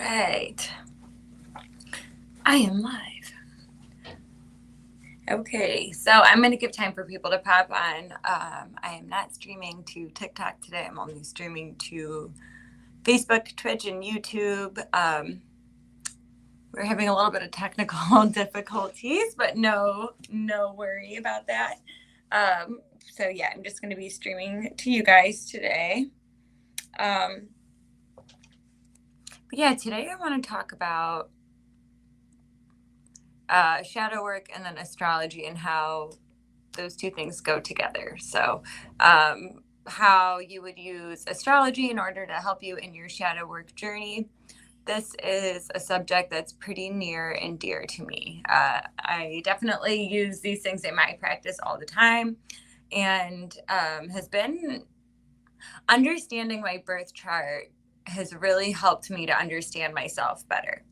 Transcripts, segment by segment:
right. I am live. Okay, so I'm going to give time for people to pop on. I am not streaming to TikTok today. I'm only streaming to Facebook, Twitch, and YouTube. We're having a little bit of technical difficulties, but no worry about that. So yeah, I'm just going to be streaming to you guys today. But yeah, today I want to talk about shadow work and then astrology and how those two things go together. So, how you would use astrology in order to help you in your shadow work journey. This is a subject that's pretty near and dear to me. I definitely use these things in my practice all the time, and has been understanding my birth chart has really helped me to understand myself better.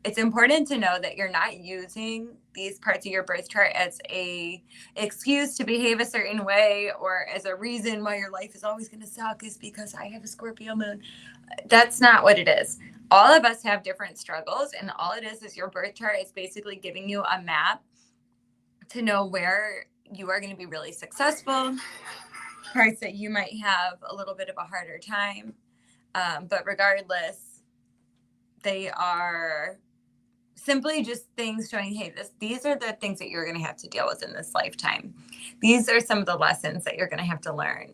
It's important to know that you're not using these parts of your birth chart as a excuse to behave a certain way or as a reason why your life is always going to suck is because I have a Scorpio moon. That's not what it is. All of us have different struggles, and all it is your birth chart is basically giving you a map to know where you are going to be really successful, parts that you might have a little bit of a harder time. But regardless, they are simply just things showing, hey, these are the things that you're going to have to deal with in this lifetime. These are some of the lessons that you're going to have to learn.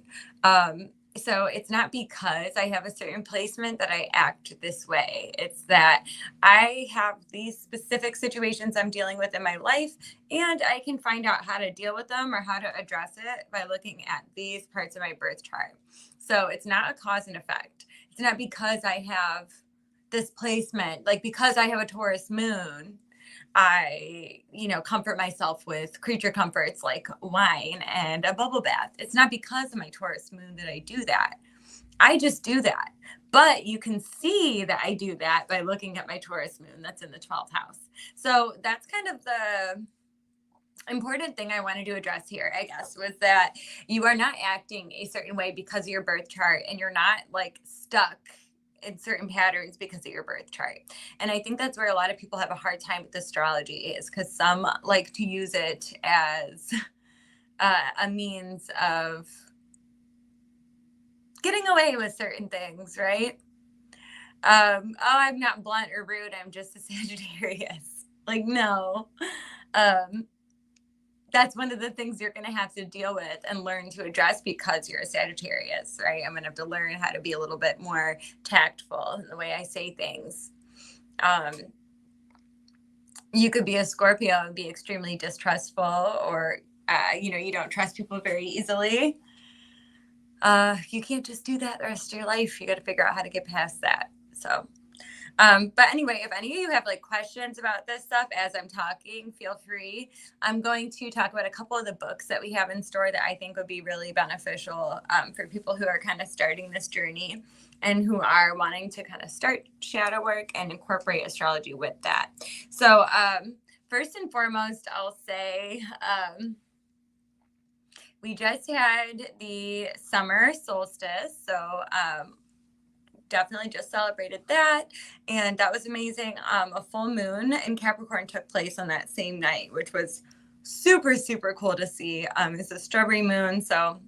So it's not because I have a certain placement that I act this way. It's that I have these specific situations I'm dealing with in my life, and I can find out how to deal with them or how to address it by looking at these parts of my birth chart. So it's not a cause and effect. It's not because I have this placement, like because I have a Taurus moon, I, comfort myself with creature comforts like wine and a bubble bath. It's not because of my Taurus moon that I do that. I just do that. But you can see that I do that by looking at my Taurus moon that's in the 12th house. So that's kind of the important thing I wanted to address here, I guess, was that you are not acting a certain way because of your birth chart, and you're not like stuck in certain patterns because of your birth chart. And I think that's where a lot of people have a hard time with astrology, is because some like to use it as a means of getting away with certain things, right? I'm not blunt or rude, I'm just a Sagittarius. Like, no. That's one of the things you're going to have to deal with and learn to address because you're a Sagittarius, right? I'm going to have to learn how to be a little bit more tactful in the way I say things. You could be a Scorpio and be extremely distrustful, or, you don't trust people very easily. You can't just do that the rest of your life. You got to figure out how to get past that. So, but anyway, if any of you have like questions about this stuff as I'm talking, feel free. I'm going to talk about a couple of the books that we have in store that I think would be really beneficial for people who are kind of starting this journey and who are wanting to kind of start shadow work and incorporate astrology with that. So first and foremost, I'll say we just had the summer solstice. So definitely just celebrated that, and that was amazing. A full moon in Capricorn took place on that same night, which was super, super cool to see. It's a strawberry moon, so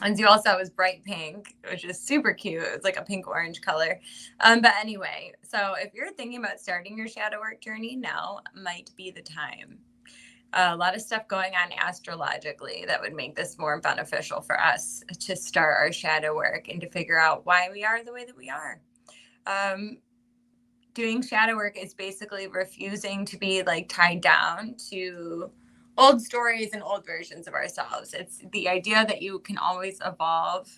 as you all saw, it was bright pink, which is super cute. It was like a pink orange color. But anyway, so if you're thinking about starting your shadow work journey, now might be the time. A lot of stuff going on astrologically that would make this more beneficial for us to start our shadow work and to figure out why we are the way that we are. Doing shadow work is basically refusing to be like tied down to old stories and old versions of ourselves. It's the idea that you can always evolve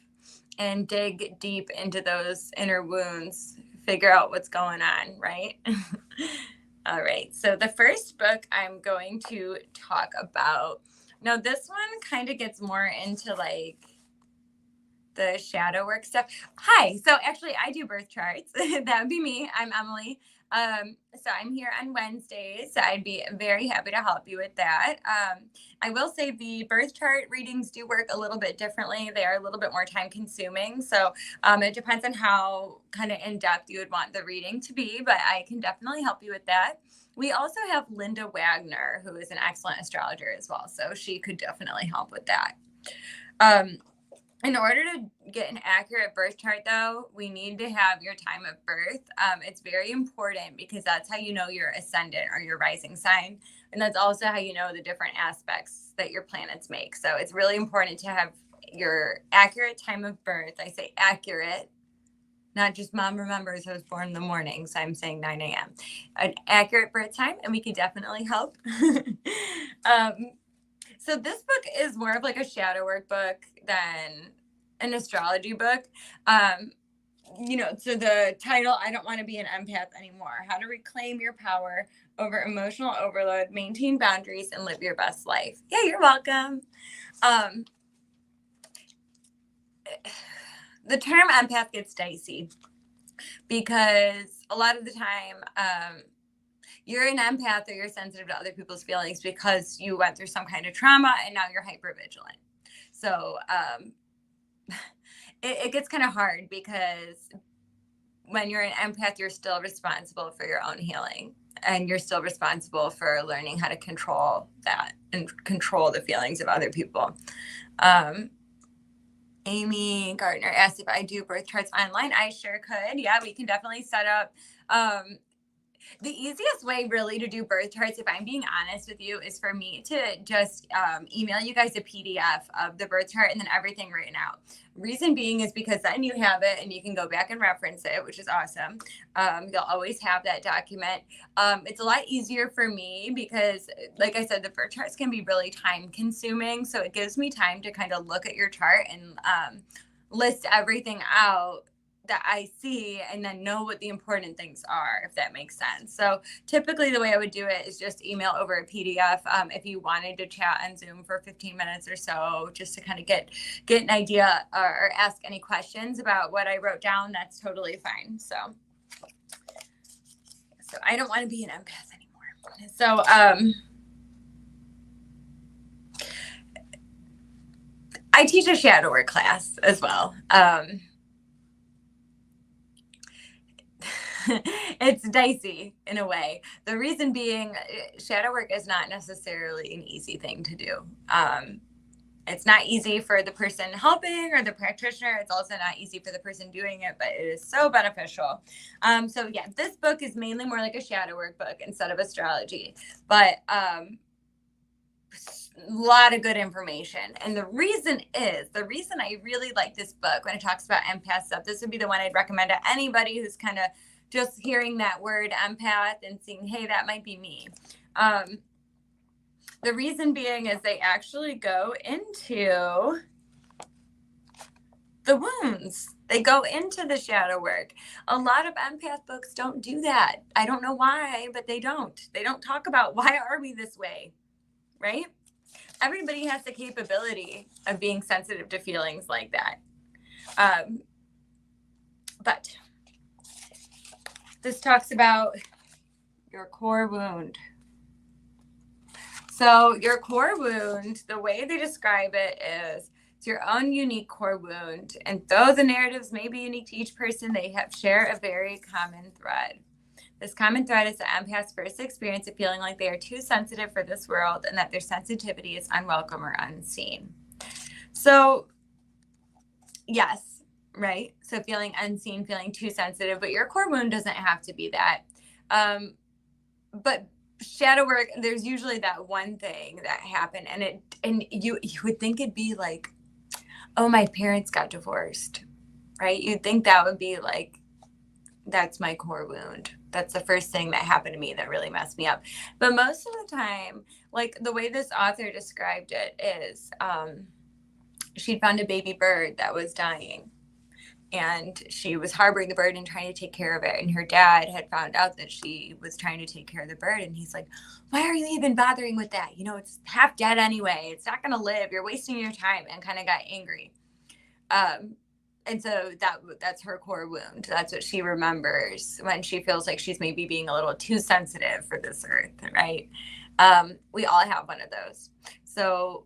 and dig deep into those inner wounds, figure out what's going on, right? All right, so the first book I'm going to talk about, now this one kind of gets more into like the shadow work stuff. Hi. So actually I do birth charts. That would be me. I'm Emily. So I'm here on Wednesdays. So I'd be very happy to help you with that. I will say the birth chart readings do work a little bit differently. They are a little bit more time consuming. So it depends on how kind of in depth you would want the reading to be, but I can definitely help you with that. We also have Linda Wagner, who is an excellent astrologer as well. So she could definitely help with that. In order to get an accurate birth chart, though, we need to have your time of birth. It's very important because that's how you know your ascendant or your rising sign. And that's also how you know the different aspects that your planets make. So it's really important to have your accurate time of birth. I say accurate, not just mom remembers I was born in the morning. So I'm saying 9 a.m. An accurate birth time, and we can definitely help. So this book is more of like a shadow work book than an astrology book. So the title, I Don't Want to Be an Empath Anymore, How to Reclaim Your Power Over Emotional Overload, Maintain Boundaries, and Live Your Best Life. Yeah, you're welcome. The term empath gets dicey because a lot of the time, you're an empath or you're sensitive to other people's feelings because you went through some kind of trauma and now you're hypervigilant. So it gets kind of hard because when you're an empath, you're still responsible for your own healing and you're still responsible for learning how to control that and control the feelings of other people. Amy Gardner asked if I do birth charts online. I sure could. Yeah, we can definitely set up. The easiest way really to do birth charts, if I'm being honest with you, is for me to just email you guys a PDF of the birth chart and then everything written out. Reason being is because then you have it and you can go back and reference it, which is awesome. You'll always have that document. It's a lot easier for me because, like I said, the birth charts can be really time consuming. So it gives me time to kind of look at your chart and list everything out that I see and then know what the important things are, if that makes sense. So typically the way I would do it is just email over a PDF. If you wanted to chat on Zoom for 15 minutes or so, just to kind of get an idea or ask any questions about what I wrote down, that's totally fine. So I don't want to be an empath anymore. So, I teach a shadow work class as well. It's dicey in a way. The reason being, shadow work is not necessarily an easy thing to do. It's not easy for the person helping or the practitioner. It's also not easy for the person doing it, but it is so beneficial. So yeah, this book is mainly more like a shadow work book instead of astrology, but a lot of good information. And the reason I really like this book when it talks about empath stuff, this would be the one I'd recommend to anybody who's kind of just hearing that word empath and seeing, hey, that might be me. The reason being is they actually go into the wounds. They go into the shadow work. A lot of empath books don't do that. I don't know why, but they don't. They don't talk about why are we this way, right? Everybody has the capability of being sensitive to feelings like that. But this talks about your core wound. So your core wound, the way they describe it is it's your own unique core wound. And though the narratives may be unique to each person, they share a very common thread. This common thread is the empath's first experience of feeling like they are too sensitive for this world and that their sensitivity is unwelcome or unseen. So, yes, right? So feeling unseen, feeling too sensitive, but your core wound doesn't have to be that. But shadow work, there's usually that one thing that happened, and you would think it'd be like, oh, my parents got divorced, right? You'd think that would be like, that's my core wound. That's the first thing that happened to me that really messed me up. But most of the time, like the way this author described it is, she'd found a baby bird that was dying. And she was harboring the bird and trying to take care of it. And her dad had found out that she was trying to take care of the bird. And he's like, why are you even bothering with that? You know, it's half dead anyway. It's not going to live. You're wasting your time. And kind of got angry. And so that's her core wound. That's what she remembers when she feels like she's maybe being a little too sensitive for this earth, right? We all have one of those. So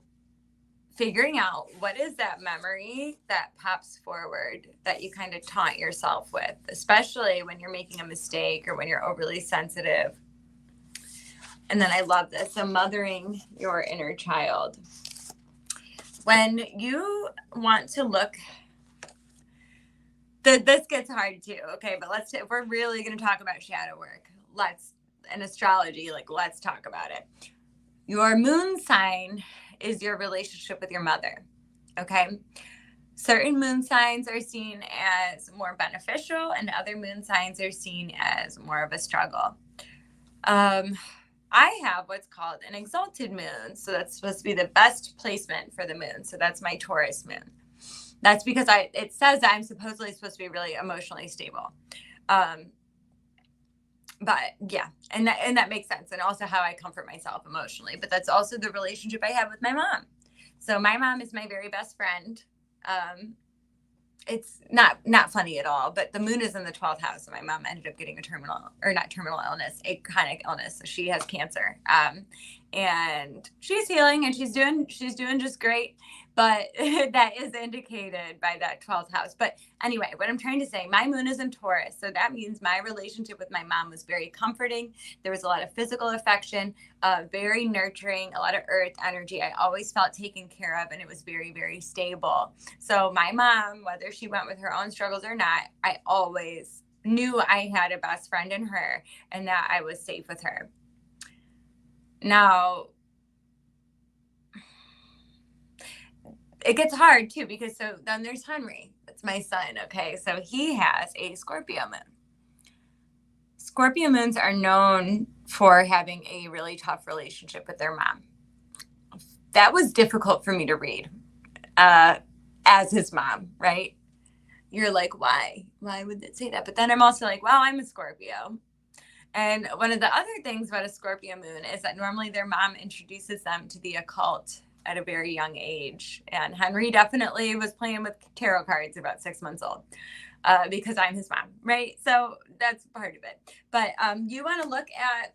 figuring out what is that memory that pops forward that you kind of taunt yourself with, especially when you're making a mistake or when you're overly sensitive. And then I love this. So mothering your inner child. When you want to look, this gets hard too. Okay, but if we're really going to talk about shadow work, and astrology, like let's talk about it. Your moon sign is your relationship with your mother. Okay. Certain moon signs are seen as more beneficial, and other moon signs are seen as more of a struggle. I have what's called an exalted moon. So that's supposed to be the best placement for the moon. So that's my Taurus moon. That's because it says that I'm supposedly supposed to be really emotionally stable. But yeah, and that makes sense. And also how I comfort myself emotionally. But that's also the relationship I have with my mom. So my mom is my very best friend. It's not funny at all, but the moon is in the 12th house. And my mom ended up getting a a chronic illness. So she has cancer. And she's healing and she's doing just great. But that is indicated by that 12th house. But anyway, what I'm trying to say, my moon is in Taurus. So that means my relationship with my mom was very comforting. There was a lot of physical affection, very nurturing, a lot of earth energy. I always felt taken care of, and it was very, very stable. So my mom, whether she went with her own struggles or not, I always knew I had a best friend in her and that I was safe with her. Now, it gets hard too, because so then there's Henry. That's my son. Okay. So he has a Scorpio moon. Scorpio moons are known for having a really tough relationship with their mom. That was difficult for me to read as his mom, right? You're like, why? Why would it say that? But then I'm also like, well, I'm a Scorpio. And one of the other things about a Scorpio moon is that normally their mom introduces them to the occult at a very young age. And Henry definitely was playing with tarot cards about 6 months old because I'm his mom, right? So that's part of it. But you want to look at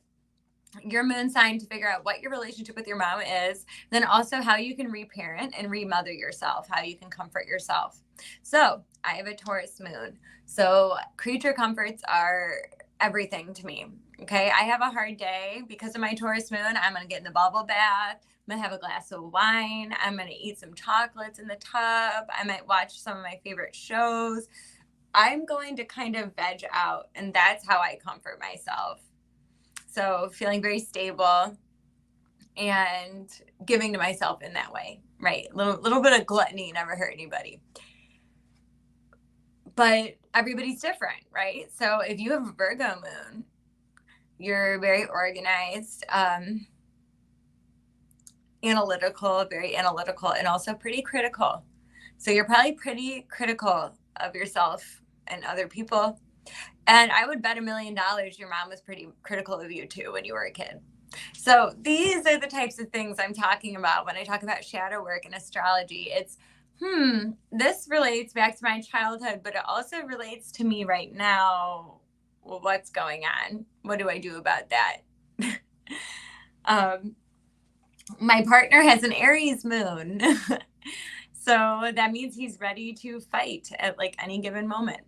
your moon sign to figure out what your relationship with your mom is, then also how you can reparent and remother yourself, how you can comfort yourself. So I have a Taurus moon. So creature comforts are everything to me. Okay. I have a hard day because of my Taurus moon. I'm going to get in the bubble bath. I'm going to have a glass of wine. I'm going to eat some chocolates in the tub. I might watch some of my favorite shows. I'm going to kind of veg out, and that's how I comfort myself. So feeling very stable and giving to myself in that way, right? Little bit of gluttony never hurt anybody. But everybody's different, right? So if you have a Virgo moon, you're very organized, very analytical, and also pretty critical. So you're probably pretty critical of yourself and other people. And I would bet $1 million your mom was pretty critical of you too when you were a kid. So these are the types of things I'm talking about when I talk about shadow work and astrology. It's, this relates back to my childhood, but it also relates to me right now. Well, what's going on? What do I do about that? My partner has an Aries moon. So that means he's ready to fight at like any given moment.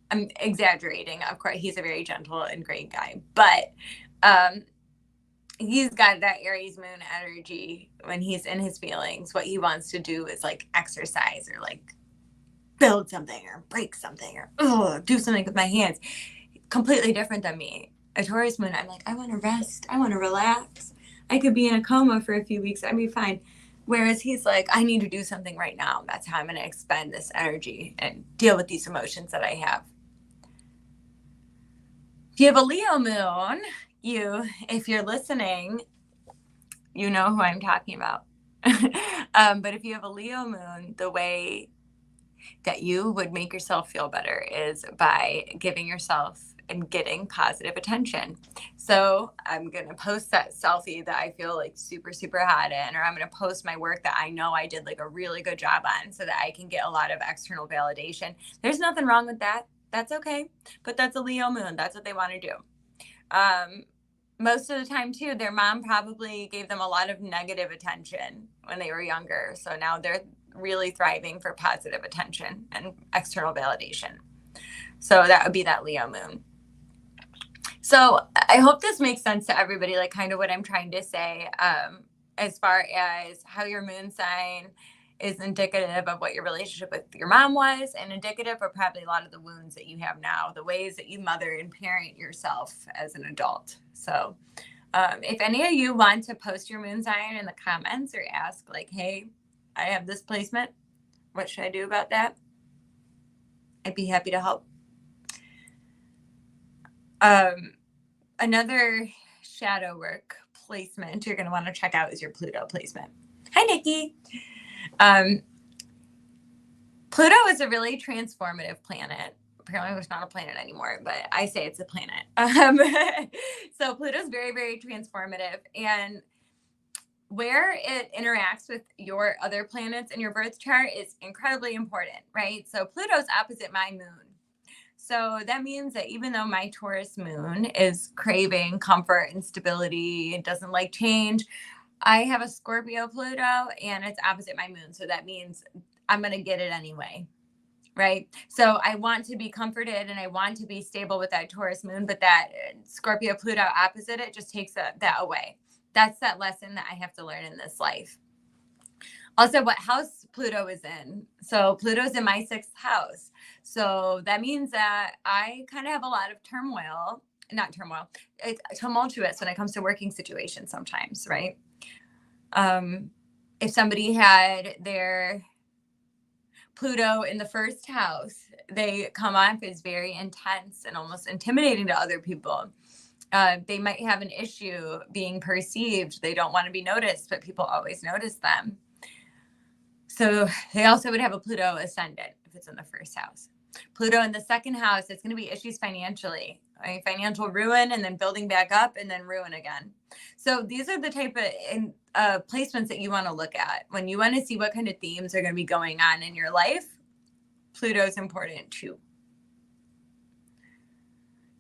I'm exaggerating. Of course, he's a very gentle and great guy, but he's got that Aries moon energy when he's in his feelings. What he wants to do is like exercise or like build something or break something or do something with my hands. Completely different than me. A Taurus moon, I'm like, I want to rest. I want to relax. I could be in a coma for a few weeks. I'd be fine. Whereas he's like, I need to do something right now. That's how I'm going to expend this energy and deal with these emotions that I have. If you have a Leo moon, if you're listening, you know who I'm talking about. But if you have a Leo moon, the way that you would make yourself feel better is by giving yourself and getting positive attention. So I'm going to post that selfie that I feel like super, super hot in, or I'm going to post my work that I know I did like a really good job on so that I can get a lot of external validation. There's nothing wrong with that. That's okay. But that's a Leo moon. That's what they want to do. Most of the time too, their mom probably gave them a lot of negative attention when they were younger. So now they're really thriving for positive attention and external validation. So that would be that Leo moon. So I hope this makes sense to everybody, like kind of what I'm trying to say, as far as how your moon sign is indicative of what your relationship with your mom was, and indicative of probably a lot of the wounds that you have now, the ways that you mother and parent yourself as an adult. So if any of you want to post your moon sign in the comments or ask like, hey, I have this placement, what should I do about that? I'd be happy to help. Another shadow work placement you're going to want to check out is your Pluto placement. Hi, Nikki. Pluto is a really transformative planet. Apparently it's not a planet anymore, but I say it's a planet. So Pluto's very, very transformative, and where it interacts with your other planets in your birth chart is incredibly important, right? So Pluto's opposite my moon. So that means that even though my Taurus moon is craving comfort and stability and doesn't like change, I have a Scorpio Pluto and it's opposite my moon. So that means I'm going to get it anyway, right? So I want to be comforted and I want to be stable with that Taurus moon, but that Scorpio Pluto opposite it just takes that away. That's that lesson that I have to learn in this life. Also, what house Pluto is in. So Pluto's in my 6th house. So that means that I kind of have a lot of it's tumultuous when it comes to working situations sometimes, right? If somebody had their Pluto in the 1st house, they come off as very intense and almost intimidating to other people. They might have an issue being perceived. They don't want to be noticed, but people always notice them. So they also would have a Pluto ascendant if it's in the 1st house. Pluto in the 2nd house, it's going to be issues financially, right? Financial ruin, and then building back up, and then ruin again. So these are the type of placements that you want to look at when you want to see what kind of themes are going to be going on in your life. Pluto's important too.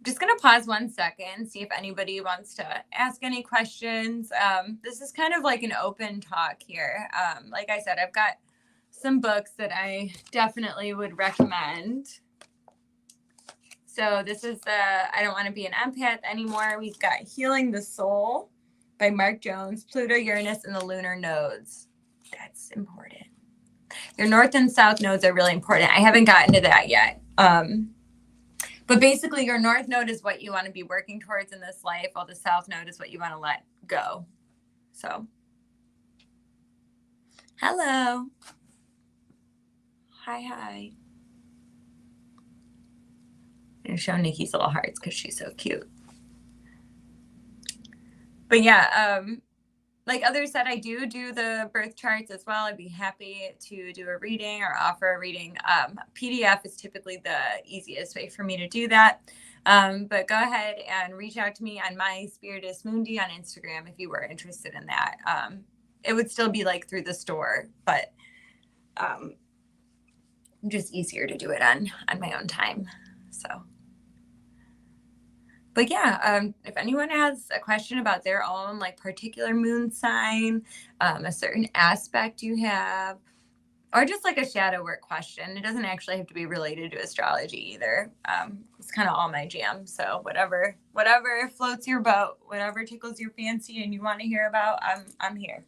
Just going to pause 1 second, see if anybody wants to ask any questions. This is kind of like an open talk here. Like I said, I've got some books that I definitely would recommend. So this is I Don't Want to Be an Empath Anymore. We've got Healing the Soul by Mark Jones, Pluto, Uranus, and the lunar nodes. That's important. Your north and south nodes are really important. I haven't gotten to that yet. But basically, your north node is what you want to be working towards in this life, while the south node is what you want to let go. So, hello. Hi. I'm going to show Nikki's little hearts because she's so cute. But yeah, like others said, I do the birth charts as well. I'd be happy to do a reading or offer a reading. PDF is typically the easiest way for me to do that. But go ahead and reach out to me on my Spiritus Mundi on Instagram if you were interested in that. It would still be like through the store, but just easier to do it on my own time. So. But yeah, if anyone has a question about their own like particular moon sign, a certain aspect you have, or just like a shadow work question, it doesn't actually have to be related to astrology either. It's kind of all my jam. So whatever floats your boat, whatever tickles your fancy and you want to hear about, I'm here.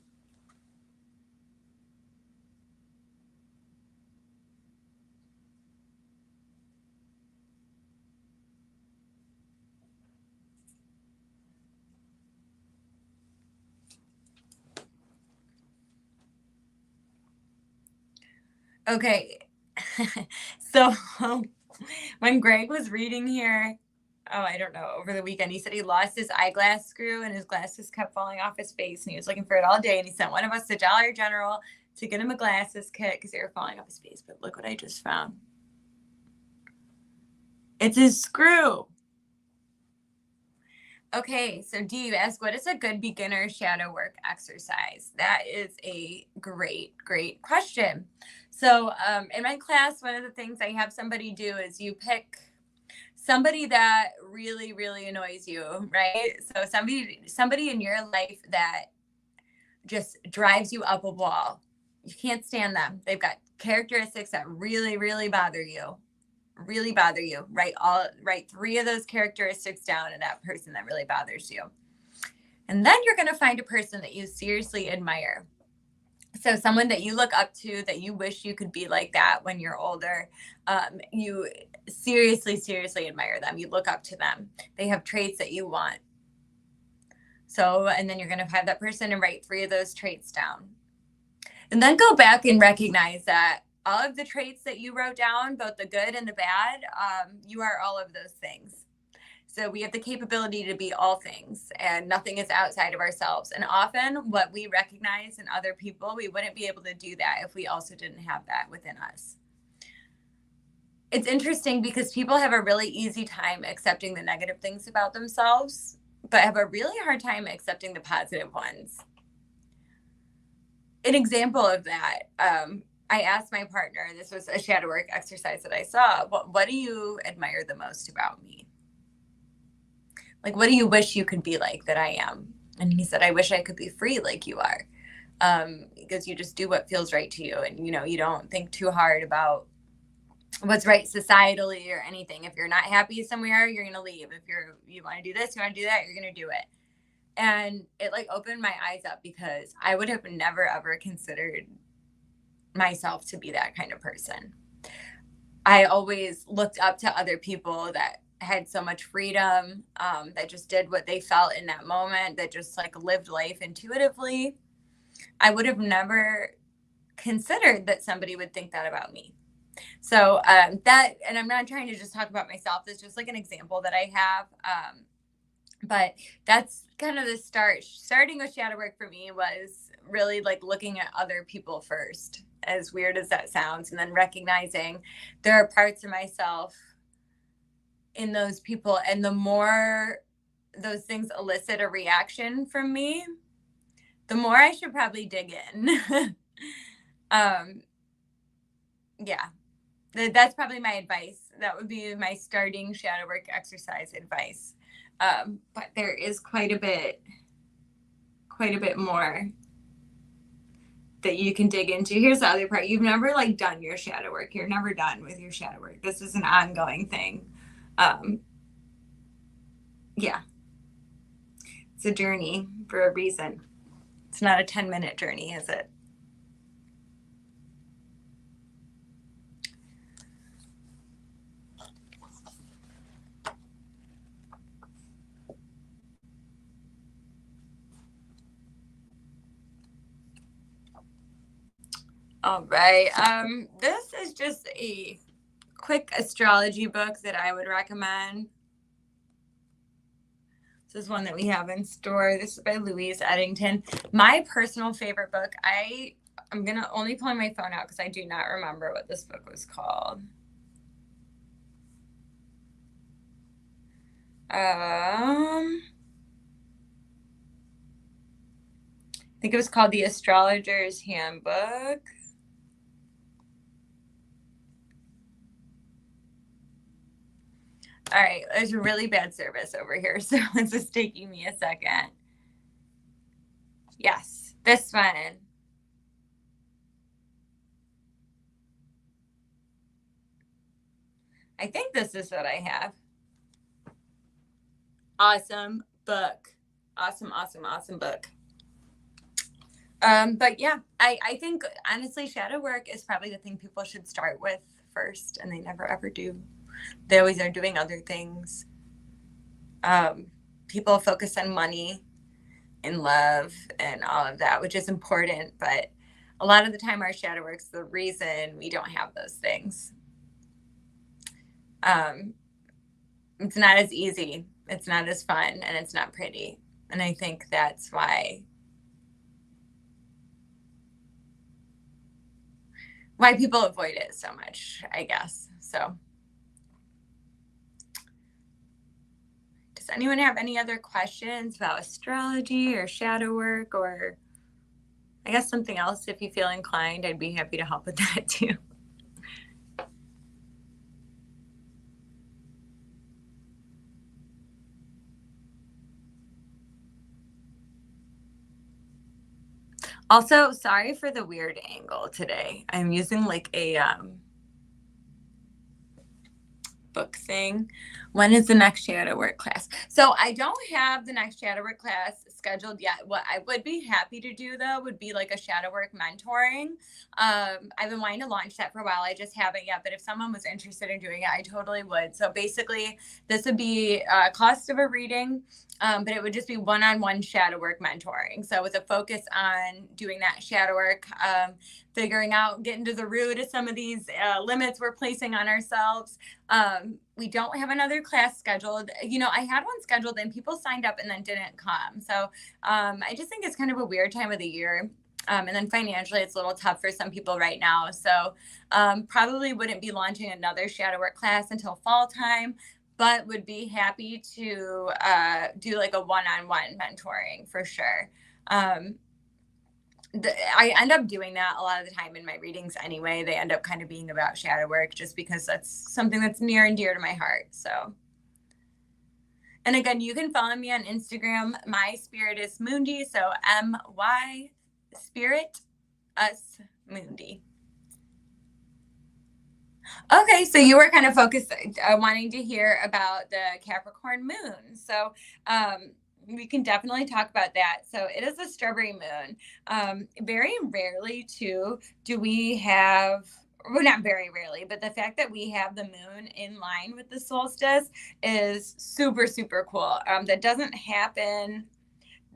Okay. So when Greg was reading here, I don't know, over the weekend, he said he lost his eyeglass screw and his glasses kept falling off his face and he was looking for it all day. And he sent one of us to Dollar General to get him a glasses kit because they were falling off his face. But look what I just found. It's his screw. Okay, so do you ask, what is a good beginner shadow work exercise? That is a great, great question. So, in my class, one of the things I have somebody do is you pick somebody that really, really annoys you, right? So somebody in your life that just drives you up a wall. You can't stand them. They've got characteristics that really, really bother you. Really bother you. Write three of those characteristics down in that person that really bothers you. And then you're going to find a person that you seriously admire. So someone that you look up to, that you wish you could be like that when you're older. You seriously, seriously admire them. You look up to them. They have traits that you want. So, and then you're going to have that person and write three of those traits down. And then go back and recognize that all of the traits that you wrote down, both the good and the bad, you are all of those things. So we have the capability to be all things, and nothing is outside of ourselves. And often what we recognize in other people, we wouldn't be able to do that if we also didn't have that within us. It's interesting because people have a really easy time accepting the negative things about themselves, but have a really hard time accepting the positive ones. An example of that, I asked my partner, this was a shadow work exercise that I saw, what do you admire the most about me? Like, what do you wish you could be like that I am? And he said, I wish I could be free like you are. Because you just do what feels right to you. And, you don't think too hard about what's right societally or anything. If you're not happy somewhere, you're going to leave. If you want to do this, you want to do that, you're going to do it. And it opened my eyes up, because I would have never, ever considered myself to be that kind of person. I always looked up to other people that had so much freedom, that just did what they felt in that moment, that just lived life intuitively. I would have never considered that somebody would think that about me. So that, and I'm not trying to just talk about myself. It's just an example that I have. But that's kind of the start. Starting with shadow work for me was really looking at other people first, as weird as that sounds, and then recognizing there are parts of myself in those people. And the more those things elicit a reaction from me, the more I should probably dig in. Yeah, that's probably my advice. That would be my starting shadow work exercise advice. But there is quite a bit more that you can dig into. Here's the other part. You've never done your shadow work. You're never done with your shadow work. This is an ongoing thing. Yeah. It's a journey for a reason. It's not a 10-minute journey, is it? All right. This is just a quick astrology book that I would recommend. This is one that we have in store. This is by Louise Eddington. My personal favorite book. I'm going to only pull my phone out because I do not remember what this book was called. I think it was called The Astrologer's Handbook. All right, there's a really bad service over here, so it's just taking me a second. Yes, this one. I think this is what I have. Awesome book. Awesome book. But yeah, I think honestly, shadow work is probably the thing people should start with first, and they never ever do. They always are doing other things. People focus on money and love and all of that, which is important, but a lot of the time our shadow work's the reason we don't have those things. It's not as easy, it's not as fun, and it's not pretty. And I think that's why people avoid it so much, I guess. So does anyone have any other questions about astrology or shadow work, or I guess something else? If you feel inclined, I'd be happy to help with that too. Also, sorry for the weird angle today. I'm using like a book thing. When is the next shadow work class? So I don't have the next shadow work class scheduled yet. What I would be happy to do though would be like a shadow work mentoring. I've been wanting to launch that for a while. I just haven't yet, but if someone was interested in doing it, I totally would. So basically this would be cost of a reading, but it would just be one-on-one shadow work mentoring. So with a focus on doing that shadow work, figuring out, getting to the root of some of these limits we're placing on ourselves. We don't have another class scheduled. You know, I had one scheduled and people signed up and then didn't come. So I just think it's kind of a weird time of the year. And then financially, it's a little tough for some people right now. So probably wouldn't be launching another shadow work class until fall time, but would be happy to do like a one-on-one mentoring for sure. I end up doing that a lot of the time in my readings anyway. They end up kind of being about shadow work just because that's something that's near and dear to my heart. So, and again, you can follow me on Instagram. My spirit is Mundi. So MY Spirit Us Mundi. Okay, so you were kind of focused, wanting to hear about the Capricorn moon. So, we can definitely talk about that. So it is a strawberry moon. Very rarely too do we have, well, not very rarely, but the fact that we have the moon in line with the solstice is super, super cool. That doesn't happen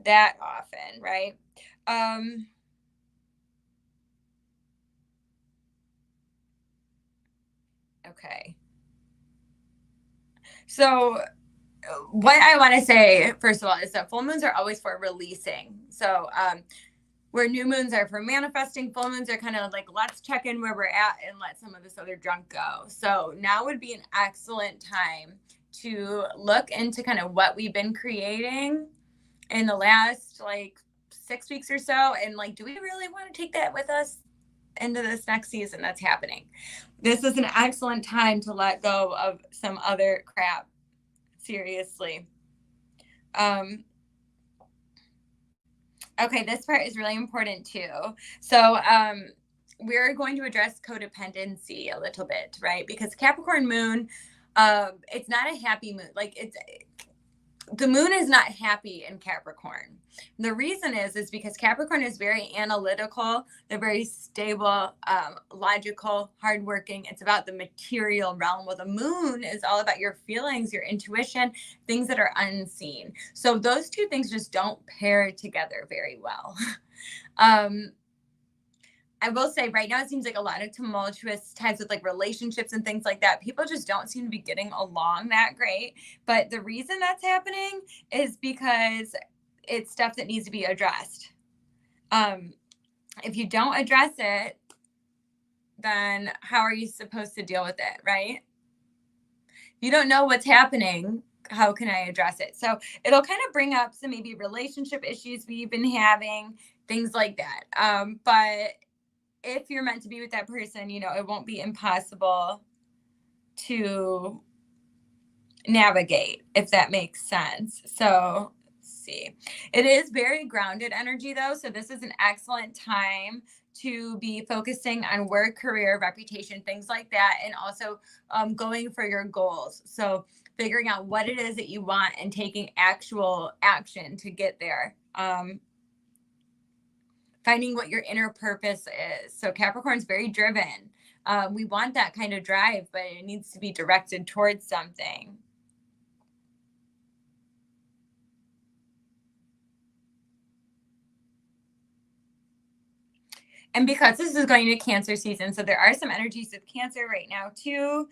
that often, right? Okay. So what I want to say, first of all, is that full moons are always for releasing. So where new moons are for manifesting, full moons are kind of like, let's check in where we're at and let some of this other junk go. So now would be an excellent time to look into kind of what we've been creating in the last like 6 weeks or so. And like, do we really want to take that with us into this next season that's happening? This is an excellent time to let go of some other crap. Seriously. Okay, this part is really important too. So we're going to address codependency a little bit, right? Because Capricorn moon, it's not a happy moon. Like the moon is not happy in Capricorn. The reason is because Capricorn is very analytical. They're very stable, logical, hardworking. It's about the material realm. Well, the moon is all about your feelings, your intuition, things that are unseen. So those two things just don't pair together very well. I will say right now it seems like a lot of tumultuous times with like relationships and things like that. People just don't seem to be getting along that great. But the reason that's happening is because it's stuff that needs to be addressed. If you don't address it, then how are you supposed to deal with it, right? If you don't know what's happening, how can I address it? So it'll kind of bring up some maybe relationship issues we've been having, things like that. But if you're meant to be with that person, you know, it won't be impossible to navigate, if that makes sense. So let's see. It is very grounded energy though. So this is an excellent time to be focusing on work, career, reputation, things like that. And also going for your goals. So figuring out what it is that you want and taking actual action to get there. Finding what your inner purpose is. So Capricorn's very driven. We want that kind of drive, but it needs to be directed towards something. And because this is going to Cancer season, so there are some energies of Cancer right now too.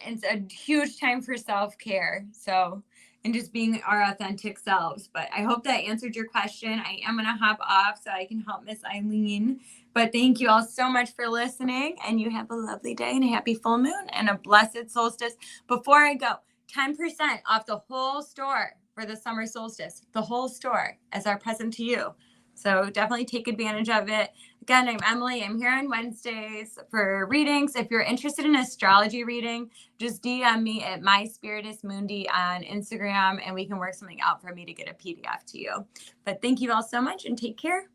It's a huge time for self-care. So, and just being our authentic selves. But I hope that answered your question. I am going to hop off so I can help Miss Eileen. But thank you all so much for listening. And you have a lovely day and a happy full moon and a blessed solstice. Before I go, 10% off the whole store for the summer solstice, the whole store as our present to you. So definitely take advantage of it. Again, I'm Emily. I'm here on Wednesdays for readings. If you're interested in astrology reading, just DM me at myspiritusmundi on Instagram, and we can work something out for me to get a PDF to you. But thank you all so much, and take care.